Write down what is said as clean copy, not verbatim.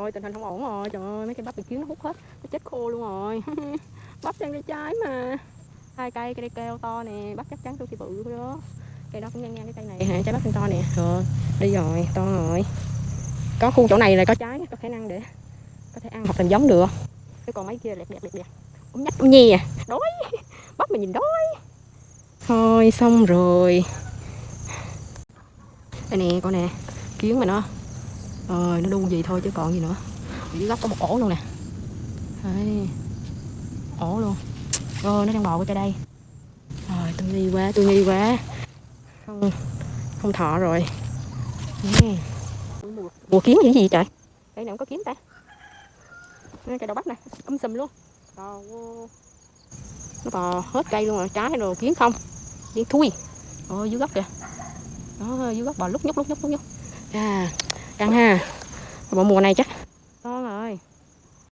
rồi, tình hình không ổn rồi. Trời ơi, mấy cây bắp bị kiến nó hút hết, nó chết khô luôn rồi. Bắp đang ra trái mà. Hai cây, cây đây keo to nè, bắp chắc chắn tôi thì bự đó. Cây đó cũng ngang ngang cái cây này hả, trái bắp cũng to nè. Rồi, đi rồi, to rồi. Có khu chỗ này là có trái, có khả năng để có thể ăn hoặc làm giống được. Chứ còn mấy kia lẹt đẹt. Cũng nhắc cũng nhe à. Đói. Bắp mà nhìn đói. Thôi xong rồi. Đây nè, con nè. Kiến mà nó. Nó đu gì thôi chứ còn gì nữa. Dưới góc có một ổ luôn nè. Đấy. Ổ luôn. Nó đang bò qua đây. Rồi tôi nghi quá. Không thọ rồi. Mùa kiến gì vậy trời? Đây này không có kiến ta. Cây đậu bắp này, sùm luôn. Bò vô. Nó bò hết cây luôn rồi, trái rồi kiến không. Kiến thui. Dưới gốc kìa. Đó, dưới gốc bò lúc nhúc. À, căng ha. Bộ mùa này chắc